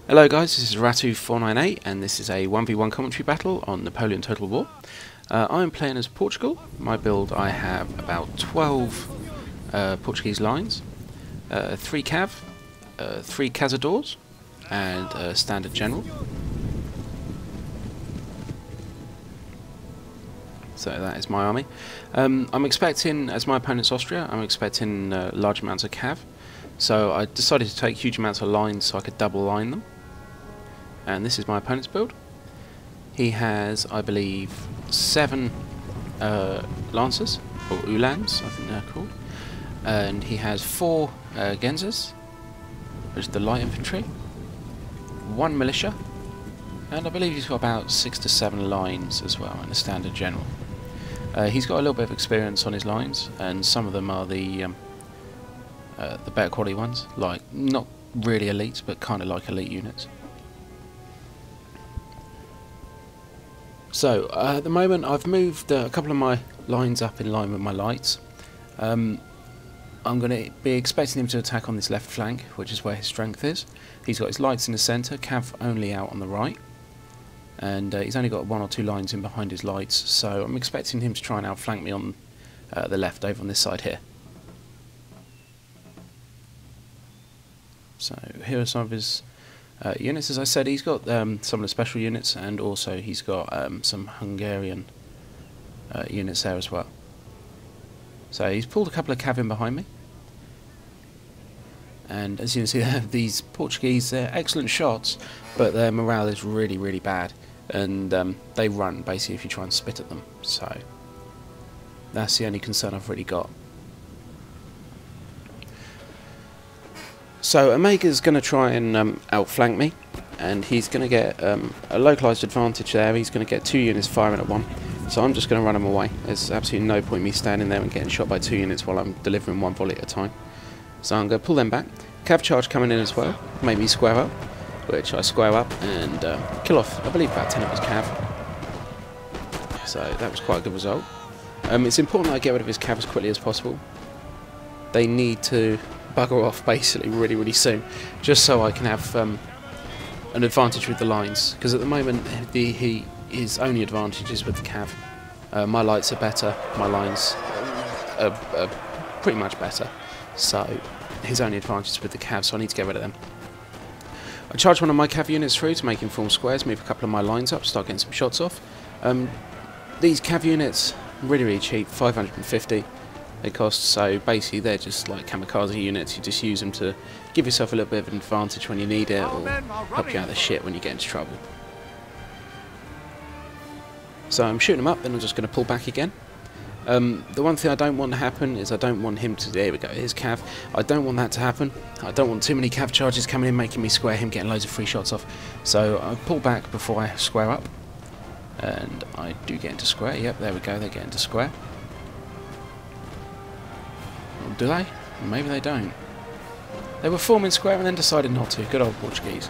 Hello guys, this is Rattue 498 and this is a 1v1 commentary battle on Napoleon Total War. I'm playing as Portugal. My build, I have about 12 Portuguese lines, 3 cav, 3 cazadors and a standard general. So that is my army. I'm expecting, as my opponent's Austria, I'm expecting large amounts of cav. So I decided to take huge amounts of lines so I could double line them. And this is my opponent's build. He has, I believe, 7 lancers, or ulans, I think they're called. And he has 4 genzas, which is the light infantry, 1 militia, and I believe he's got about 6 to 7 lines as well, and a standard general. He's got a little bit of experience on his lines, and some of them are the better quality ones, like not really elites, but kind of like elite units. So at the moment I've moved a couple of my lines up in line with my lights. I'm going to be expecting him to attack on this left flank, which is where his strength is. He's got his lights in the centre, cav only out on the right, and he's only got 1 or 2 lines in behind his lights, so I'm expecting him to try and outflank me on the left, over on this side here. So here are some of his units. As I said, he's got some of the special units, and also he's got some Hungarian units there as well. So he's pulled a couple of cav in behind me, and as you can see, these Portuguese, they're excellent shots, but their morale is really, really bad, and they run basically if you try and spit at them. So that's the only concern I've really got. So Omega's going to try and outflank me, and he's going to get a localised advantage there. He's going to get 2 units firing at one, so I'm just going to run him away. There's absolutely no point me standing there and getting shot by 2 units while I'm delivering 1 volley at a time. So I'm going to pull them back. Cav charge coming in as well, make me square up, which I square up and kill off, I believe, about 10 of his cav. So that was quite a good result. It's important that I get rid of his cav as quickly as possible. They need to bugger off basically really soon, just so I can have an advantage with the lines, because at the moment his only advantage is with the cav. My lights are better, my lines are pretty much better, so his only advantage is with the cav, so I need to get rid of them. I charge one of my cav units through to make him form squares, move a couple of my lines up, start getting some shots off. These cav units really cheap, 550 they cost, so basically they're just like kamikaze units. You just use them to give yourself a little bit of an advantage when you need it, or help you out of the shit when you get into trouble. So I'm shooting them up, then I'm just going to pull back again. The one thing I don't want to happen is I don't want him to... There we go, here's cav. I don't want that to happen. I don't want too many cav charges coming in, making me square him, getting loads of free shots off. So I pull back before I square up. And I do get into square. Yep, there we go, they get into square. Do they? Maybe they don't. They were forming square and then decided not to. Good old Portuguese.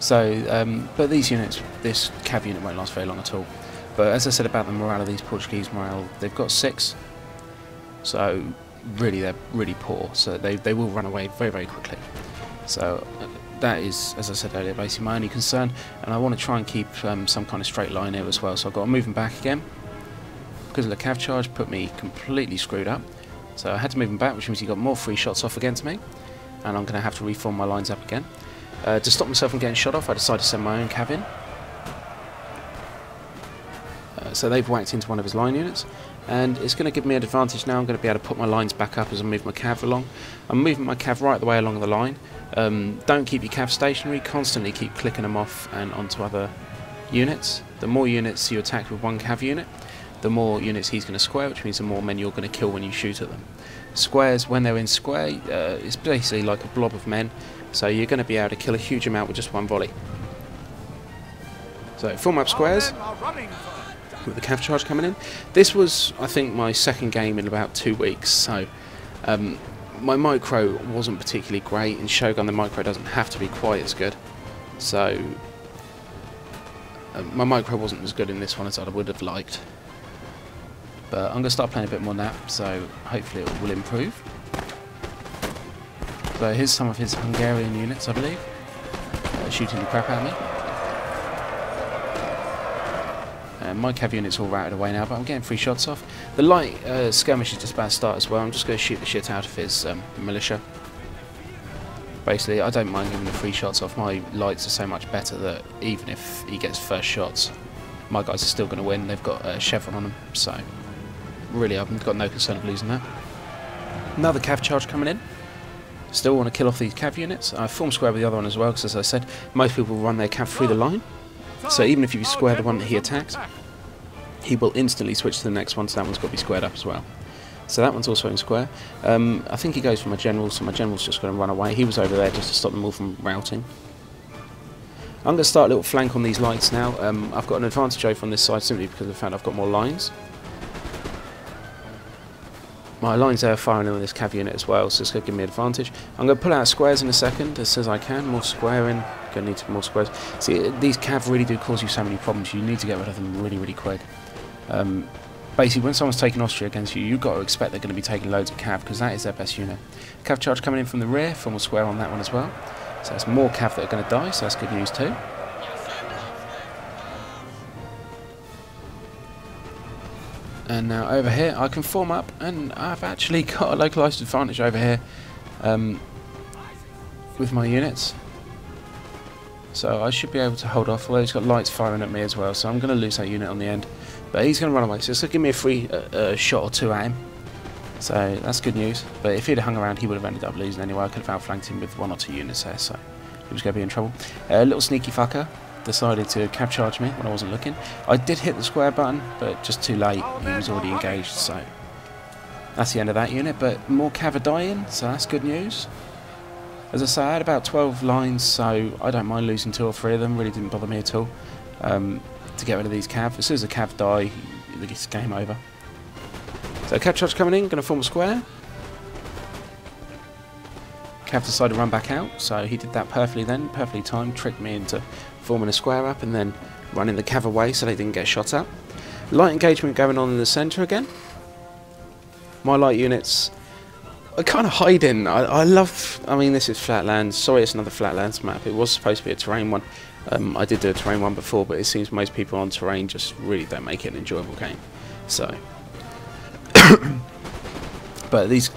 So, but these units, this cav unit won't last very long at all. But as I said about the morale of these Portuguese morale, they've got 6. So, really, they're really poor. So they will run away very quickly. So that is, as I said earlier, basically my only concern. And I want to try and keep some kind of straight line here as well. So I've got to move them back again, because of the cav charge put me completely screwed up. So I had to move him back, which means he got more free shots off against me, and I'm going to have to reform my lines up again. To stop myself from getting shot off, I decided to send my own cav in. So they've whacked into one of his line units, and it's going to give me an advantage now. I'm going to be able to put my lines back up as I move my cav along. I'm moving my cav right the way along the line. Don't keep your cav stationary, constantly keep clicking them off and onto other units. The more units you attack with one cav unit, the more units he's going to square, which means the more men you're going to kill when you shoot at them. Squares, when they're in square, it's basically like a blob of men, so you're going to be able to kill a huge amount with just 1 volley. So form up squares with the cav charge coming in. This was, I think, my 2nd game in about 2 weeks, so my micro wasn't particularly great. In Shogun the micro doesn't have to be quite as good, so my micro wasn't as good in this one as I would have liked. But I'm going to start playing a bit more NAP, so hopefully it will improve. So here's some of his Hungarian units, I believe. shooting the crap out of me. My cav unit's all routed away now, but I'm getting 3 shots off. The light skirmish is just about to start as well. I'm just going to shoot the shit out of his militia. Basically, I don't mind giving the 3 shots off. My lights are so much better that even if he gets first shots, my guys are still going to win. They've got a chevron on them, so really I've got no concern of losing that. Another cav charge coming in. Still want to kill off these cav units. I form square with the other one as well, because as I said, most people run their cav through the line. So even if you square the one that he attacks, he will instantly switch to the next one, so that one's got to be squared up as well. So that one's also in square. I think he goes for my general, so my general's just going to run away. He was over there just to stop them all from routing. I'm going to start a little flank on these lights now. I've got an advantage over on this side simply because of the fact I've got more lines. My lines there are firing on this cav unit as well, so it's going to give me an advantage. I'm going to pull out squares in a second, as soon as I can. More squaring. Going to need some more squares. See, these cav really do cause you so many problems. You need to get rid of them really, really quick. Basically, when someone's taking Austria against you, you've got to expect they're going to be taking loads of cav, because that is their best unit. Cav charge coming in from the rear, form a square on that one as well. So there's more cav that are going to die, so that's good news too. And now over here, I can form up, and I've actually got a localised advantage over here with my units. So I should be able to hold off, although he's got lights firing at me as well, so I'm going to lose that unit on the end. But he's going to run away, so it's going to give me a free shot or 2 at him. So that's good news. But if he'd hung around, he would have ended up losing anyway. I could have outflanked him with 1 or 2 units there, so he was going to be in trouble. A little sneaky fucker decided to cav charge me when I wasn't looking. I did hit the square button, but just too late. He was already engaged, so that's the end of that unit. But more cav are dying, so that's good news. As I say, I had about 12 lines, so I don't mind losing 2 or 3 of them. Really didn't bother me at all to get rid of these cav. As soon as the cav die, it's game over. So cav charge coming in, going to form a square. Cav decided to run back out, so he did that perfectly then, perfectly timed, tricked me into forming a square up and then running the cav away so they didn't get shot at. Light engagement going on in the centre again. My light units are kind of hiding. I mean, this is Flatlands. Sorry, it's another Flatlands map. It was supposed to be a terrain one. I did do a terrain one before, but it seems most people on terrain just really don't make it an enjoyable game. So, but these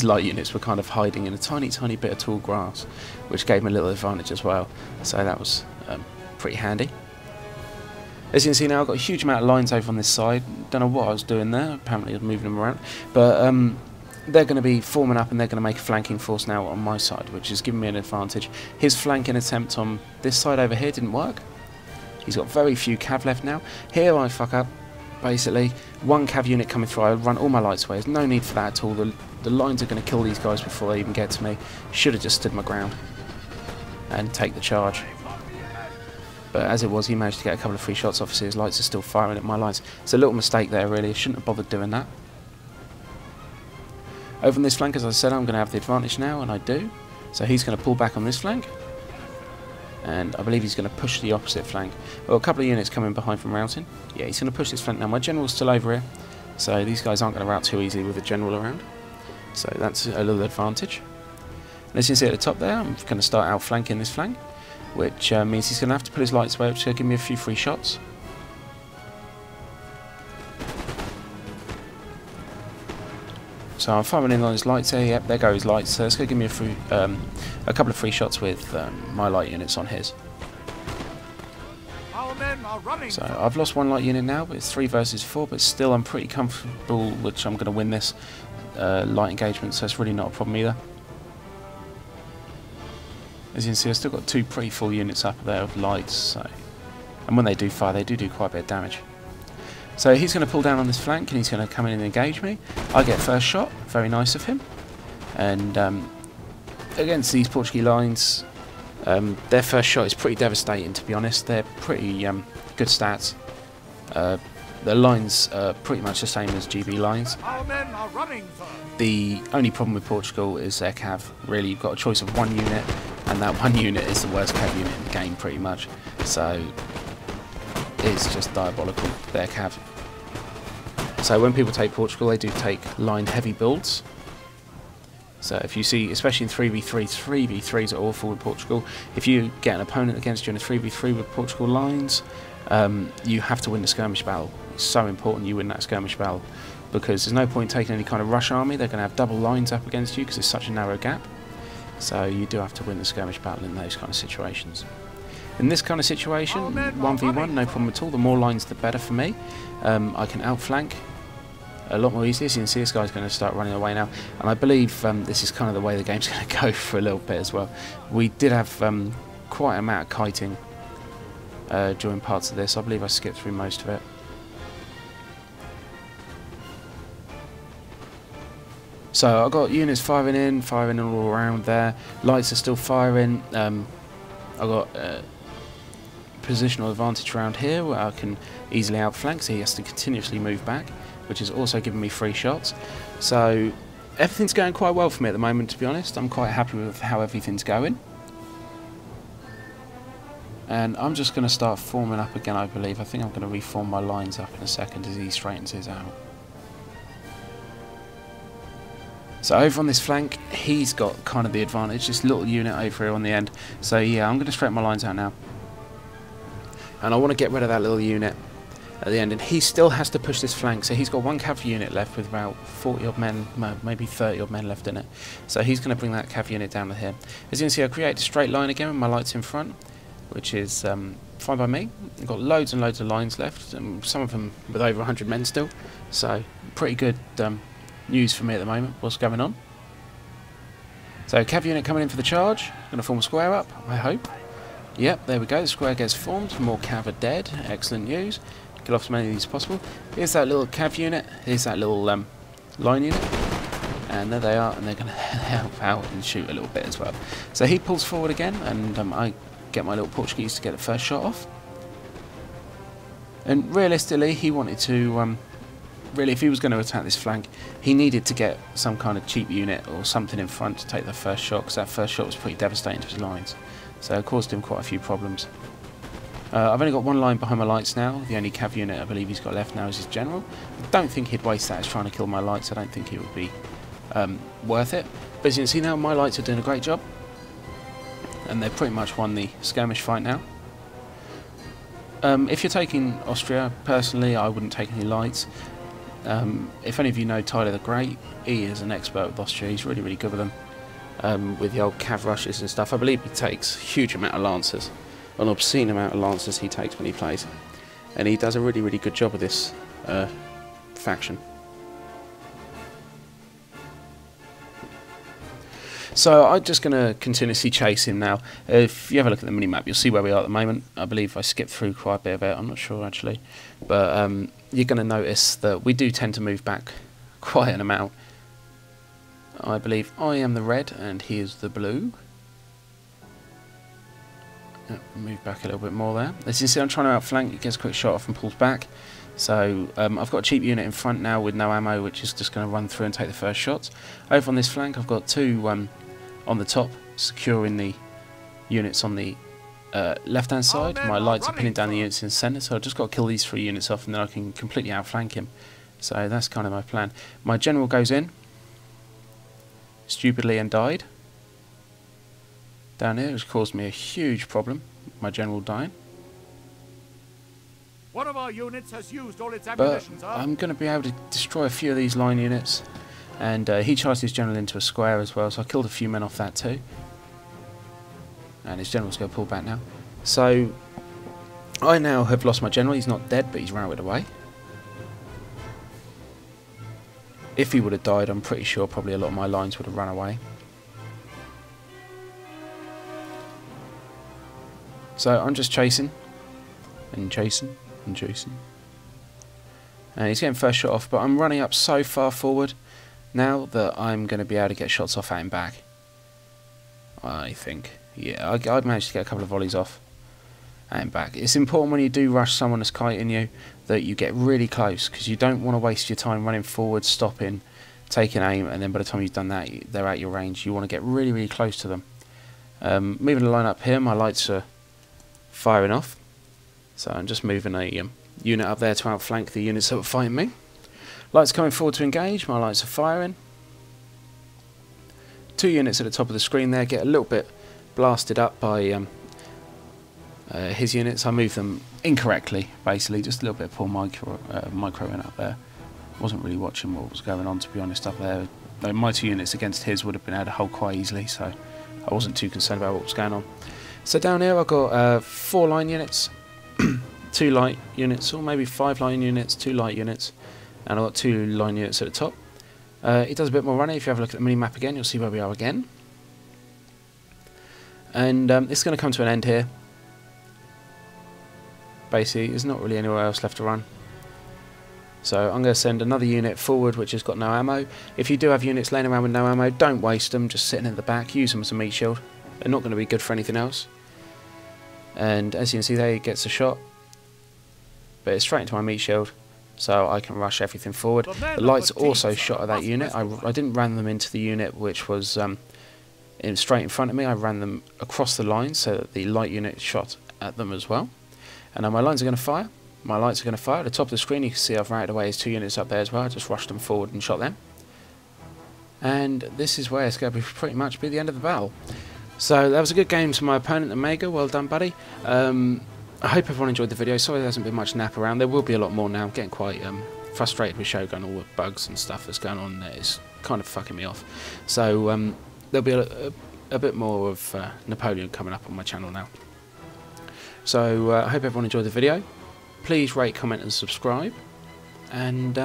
light units were kind of hiding in a tiny bit of tall grass, which gave me a little advantage as well. So that was pretty handy. As you can see now, I've got a huge amount of lines over on this side. Don't know what I was doing there. Apparently I was moving them around. But they're going to be forming up and they're going to make a flanking force now on my side, which is giving me an advantage. His flanking attempt on this side over here didn't work. He's got very few cav left now. Here I fuck up. Basically, 1 cav unit coming through, I run all my lights away. There's no need for that at all. The lines are going to kill these guys before they even get to me. Should have just stood my ground and take the charge. But as it was, he managed to get a couple of free shots off, so his lights are still firing at my lights. It's a little mistake there, really. I shouldn't have bothered doing that. Over on this flank, as I said, I'm going to have the advantage now, and I do. So he's going to pull back on this flank. And I believe he's going to push the opposite flank. Well, a couple of units coming behind from routing. Yeah, he's going to push this flank now. My general's still over here, so these guys aren't going to route too easily with the general around. So that's a little advantage. And as you can see at the top there, I'm going to start outflanking this flank, which means he's going to have to put his lights away, which is going to give me a few free shots. So I'm firing in on his lights there. Yep, there go his lights. So it's going to give me a couple of free shots with my light units on his. So I've lost 1 light unit now, but it's 3 versus 4. But still, I'm pretty comfortable, which I'm going to win this light engagement. So it's really not a problem either. As you can see, I've still got 2 pretty full units up there of lights. So, and when they do fire, they do quite a bit of damage. So he's going to pull down on this flank and he's going to come in and engage me. I get first shot, very nice of him. And against these Portuguese lines, their first shot is pretty devastating, to be honest. They're pretty good stats. The lines are pretty much the same as GB lines. The only problem with Portugal is their cav. Really, you've got a choice of 1 unit, and that 1 unit is the worst cav unit in the game, pretty much. So it's just diabolical, their cav. So when people take Portugal, they do take line heavy builds. So if you see, especially in 3v3s, 3v3s are awful with Portugal. If you get an opponent against you in a 3v3 with Portugal lines, you have to win the skirmish battle. It's so important you win that skirmish battle, because there's no point taking any kind of rush army. They're going to have double lines up against you because it's such a narrow gap. So you do have to win the skirmish battle in those kind of situations. In this kind of situation, 1v1, no problem at all. The more lines, the better for me. I can outflank a lot more easily. As you can see, this guy's going to start running away now, and I believe this is kind of the way the game's going to go for a little bit as well. We did have quite an amount of kiting during parts of this. I believe I skipped through most of it. So I've got units firing all around there. Lights are still firing. I've got positional advantage around here where I can easily outflank, so he has to continuously move back, which is also giving me free shots. So everything's going quite well for me at the moment, to be honest. I'm quite happy with how everything's going. And I'm just going to start forming up again, I believe. I think I'm going to reform my lines up in a second as he straightens his out. So over on this flank, he's got kind of the advantage, this little unit over here on the end. So yeah, I'm going to straighten my lines out now. And I want to get rid of that little unit at the end, and he still has to push this flank, so he's got one cavalry unit left with about 40 odd men, maybe 30 odd men left in it, so he's going to bring that cav unit down to here. As you can see, I create a straight line again with my lights in front, which is fine by me. I've got loads and loads of lines left, and some of them with over 100 men still, so pretty good news for me at the moment. What's going on? So cav unit coming in for the charge, going to form a square up, I hope. Yep, there we go, the square gets formed, more cav are dead, excellent news. Get off as many of these as possible. Here's that little cav unit, here's that little line unit, and there they are, and they're going to help out and shoot a little bit as well. So he pulls forward again, and I get my little Portuguese to get the first shot off. And realistically, he wanted to, really, if he was going to attack this flank, he needed to get some kind of cheap unit or something in front to take the first shot, because that first shot was pretty devastating to his lines. So it caused him quite a few problems. I've only got one line behind my lights now. The only cav unit I believe he's got left now is his general. I don't think he'd waste that as trying to kill my lights. I don't think it would be worth it. But as you can see now, my lights are doing a great job. And they've pretty much won the skirmish fight now. If you're taking Austria, personally, I wouldn't take any lights. If any of you know Tyler the Great, he is an expert with Austria. He's really, really good with them. With the old cav rushes and stuff. I believe he takes a huge amount of lancers, an obscene amount of lancers he takes when he plays, and he does a really, really good job of this faction. So I'm just going to continuously chase him now. If you have a look at the mini-map, you'll see where we are at the moment. I believe I skipped through quite a bit of it, I'm not sure actually, but you're going to notice that we do tend to move back quite an amount. I believe I am the red and he is the blue. Move back a little bit more there. As you see, I'm trying to outflank. He gets a quick shot off and pulls back. So I've got a cheap unit in front now with no ammo, which is just going to run through and take the first shots. Over on this flank, I've got two on the top, securing the units on the left-hand side. My lights are pinning down the units in the centre, so I've just got to kill these 3 units off, and then I can completely outflank him. So that's kind of my plan. My general goes in stupidly and died down here, which caused me a huge problem, my general dying. One of our units has used all its But ammunition, sir. I'm going to be able to destroy a few of these line units, and he charged his general into a square as well, so I killed a few men off that too, and his general's going to pull back now. So I now have lost my general. He's not dead, but he's routed away. If he would have died, I'm pretty sure probably a lot of my lines would have run away. So I'm just chasing, and chasing, and chasing. And he's getting first shot off, but I'm running up so far forward now that I'm going to be able to get shots off at him back. I think. Yeah, I'd managed to get a couple of volleys off at him back. It's important when you do rush someone that's kiting you that you get really close, because you don't want to waste your time running forward, stopping, taking aim, and then by the time you've done that, they're out your range. You want to get really, really close to them. Moving the line up here, my lights are firing off. So I'm just moving a unit up there to outflank the units that were fighting me. Lights coming forward to engage, my lights are firing. 2 units at the top of the screen there get a little bit blasted up by his units. I moved them incorrectly, basically, just a little bit of poor microing up there. Wasn't really watching what was going on, to be honest, up there. My 2 units against his would have been able to hold quite easily, so I wasn't too concerned about what was going on. So down here I've got 4 line units, 2 light units, or maybe 5 line units, 2 light units, and I've got 2 line units at the top. It does a bit more running. If you have a look at the mini-map again, you'll see where we are again. And it's going to come to an end here. Basically, there's not really anywhere else left to run. So I'm going to send another unit forward which has got no ammo. If you do have units laying around with no ammo, don't waste them, just sitting in the back, use them as a meat shield. They're not going to be good for anything else. And as you can see there, he gets a shot, but it's straight into my meat shield, so I can rush everything forward. The lights also shot at that unit. I didn't ram them into the unit which was straight in front of me. I ran them across the line so that the light unit shot at them as well. And now my lines are going to fire. My lights are going to fire. At the top of the screen you can see I've routed away his 2 units up there as well. I just rushed them forward and shot them. And this is where it's going to pretty much be the end of the battle. So that was a good game to my opponent, Omega. Well done, buddy. I hope everyone enjoyed the video. Sorry there hasn't been much nap around. There will be a lot more now. I'm getting quite frustrated with Shogun, all the bugs and stuff that's going on there. It's kind of fucking me off. So there'll be a bit more of Napoleon coming up on my channel now. So I hope everyone enjoyed the video. Please rate, comment and subscribe. And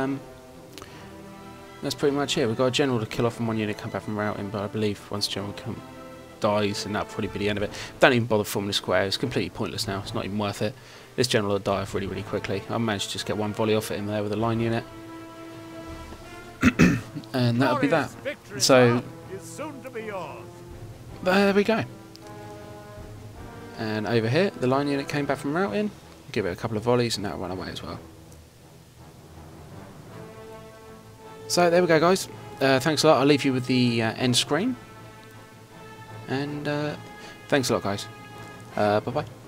that's pretty much it. We've got a general to kill off and 1 unit come back from routing, but I believe once general dies, and that'll probably be the end of it. Don't even bother forming a square. It's completely pointless now. It's not even worth it. This general will die off really, really quickly. I managed to just get 1 volley off at him there with a line unit. And that'll be that. So there we go. And over here, the line unit came back from routing. Give it a couple of volleys and that'll run away as well. So there we go, guys. Thanks a lot. I'll leave you with the end screen. And thanks a lot, guys. Bye-bye.